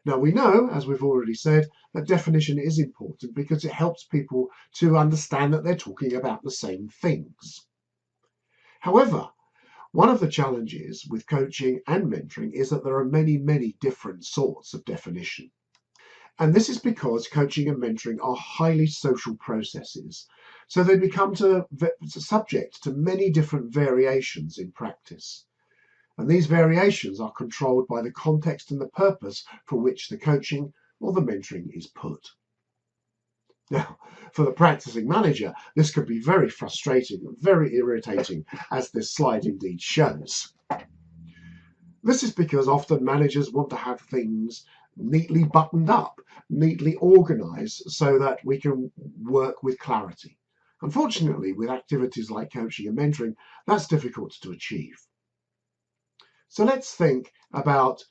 Now we know, as we've already said, that definition is important because it helps people to understand that they're talking about the same things. However, one of the challenges with coaching and mentoring is that there are many, many different sorts of definition. And this is because coaching and mentoring are highly social processes. So they become subject to many different variations in practice. And these variations are controlled by the context and the purpose for which the coaching or the mentoring is put. Now, for the practicing manager, this can be very frustrating and very irritating, as this slide indeed shows. This is because often managers want to have things neatly buttoned up, neatly organized, so that we can work with clarity. Unfortunately, with activities like coaching and mentoring, that's difficult to achieve. So let's think about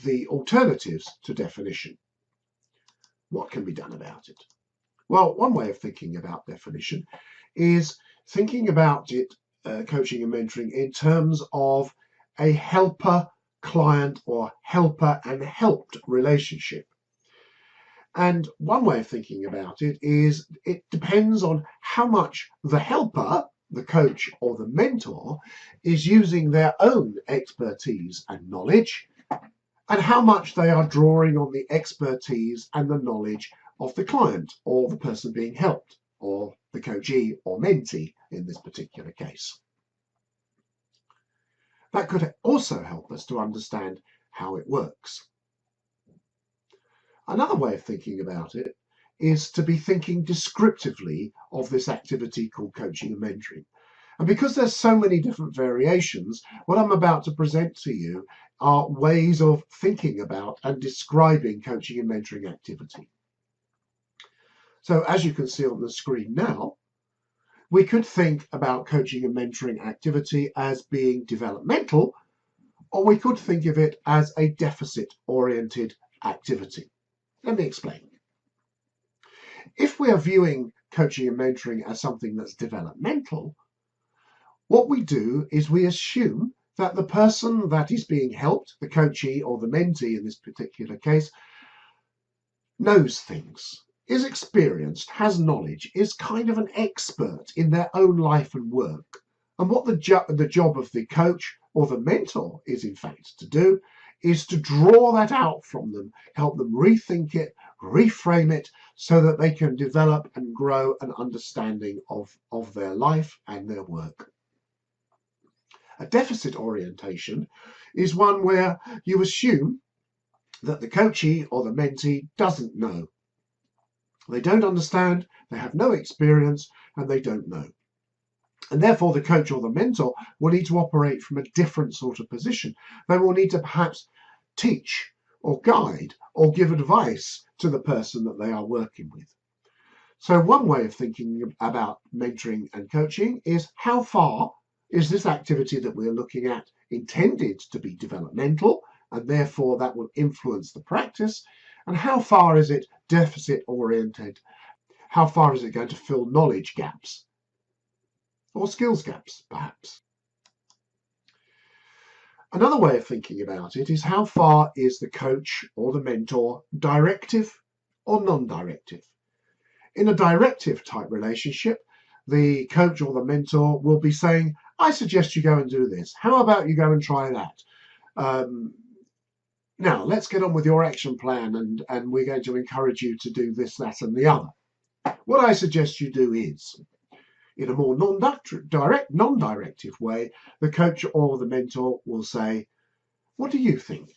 the alternatives to definition. What can be done about it? Well, one way of thinking about definition is thinking about it, coaching and mentoring, in terms of a helper-client or helper and helped relationship. And one way of thinking about it is it depends on how much the helper, the coach or the mentor, is using their own expertise and knowledge, and how much they are drawing on the expertise and the knowledge of the client or the person being helped, or the coachee or mentee in this particular case. That could also help us to understand how it works. Another way of thinking about it is to be thinking descriptively of this activity called coaching and mentoring. And because there's so many different variations, what I'm about to present to you are ways of thinking about and describing coaching and mentoring activity. So as you can see on the screen now, we could think about coaching and mentoring activity as being developmental, or we could think of it as a deficit-oriented activity. Let me explain. If we are viewing coaching and mentoring as something that's developmental, what we do is we assume that the person that is being helped, the coachee or the mentee in this particular case, knows things, is experienced, has knowledge, is kind of an expert in their own life and work. And what the job of the coach or the mentor is in fact to do is to draw that out from them, help them rethink it, reframe it, so that they can develop and grow an understanding of their life and their work. A deficit orientation is one where you assume that the coachee or the mentee doesn't know. They don't understand, they have no experience, and they don't know. And therefore the coach or the mentor will need to operate from a different sort of position. They will need to perhaps teach or guide or give advice to the person that they are working with. So one way of thinking about mentoring and coaching is how far is this activity that we're looking at intended to be developmental, and therefore that will influence the practice, and how far is it deficit oriented? How far is it going to fill knowledge gaps or skills gaps, perhaps? Another way of thinking about it is how far is the coach or the mentor directive or non-directive? In a directive type relationship, the coach or the mentor will be saying, I suggest you go and do this. How about you go and try that? Now, let's get on with your action plan, and we're going to encourage you to do this, that, and the other. What I suggest you do is, in a more non-directive way, the coach or the mentor will say, what do you think?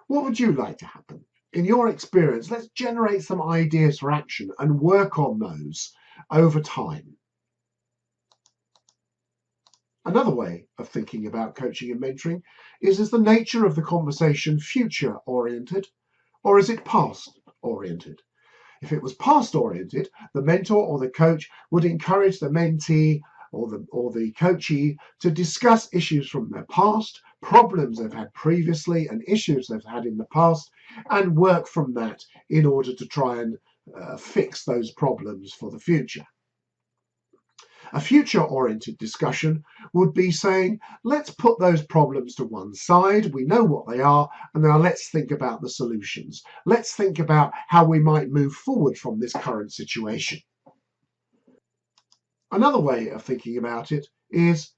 What would you like to happen? In your experience, let's generate some ideas for action and work on those over time. Another way of thinking about coaching and mentoring is the nature of the conversation future-oriented, or is it past-oriented? If it was past-oriented, the mentor or the coach would encourage the mentee or the coachee to discuss issues from their past, problems they've had previously and issues they've had in the past, and work from that in order to try and fix those problems for the future. A future-oriented discussion would be saying, let's put those problems to one side, we know what they are, and now let's think about the solutions. Let's think about how we might move forward from this current situation. Another way of thinking about it is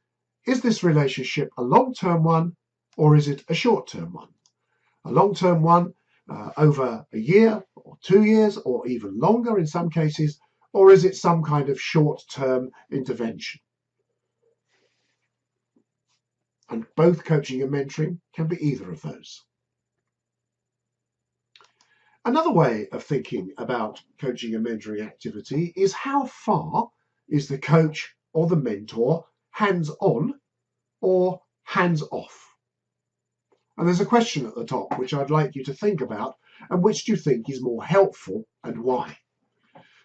this relationship a long-term one or is it a short-term one? A long-term one over a year or 2 years or even longer in some cases, or is it some kind of short-term intervention? And both coaching and mentoring can be either of those. Another way of thinking about coaching and mentoring activity is how far is the coach or the mentor hands-on or hands-off? And there's a question at the top which I'd like you to think about, and which do you think is more helpful and why?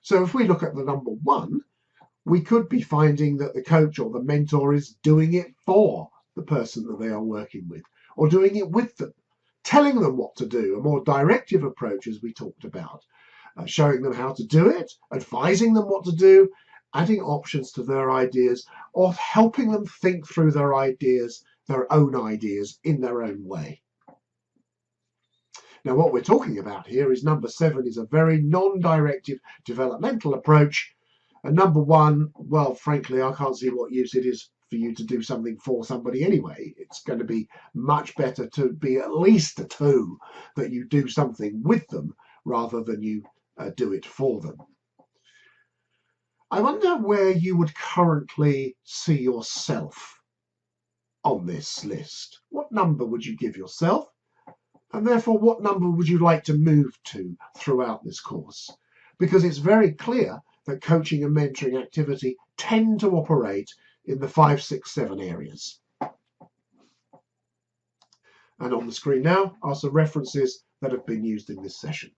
So if we look at the number one, we could be finding that the coach or the mentor is doing it for the person that they are working with, or doing it with them, telling them what to do, a more directive approach as we talked about, showing them how to do it, advising them what to do, adding options to their ideas, or helping them think through their ideas, their own ideas in their own way. Now what we're talking about here is number 7 is a very non-directive developmental approach, and number 1, well, frankly, I can't see what use it is for you to do something for somebody anyway. It's going to be much better to be at least a 2, that you do something with them rather than you do it for them. I wonder where you would currently see yourself on this list. What number would you give yourself? And therefore, what number would you like to move to throughout this course? Because it's very clear that coaching and mentoring activity tend to operate in the 5, 6, 7 areas. And on the screen now are some references that have been used in this session.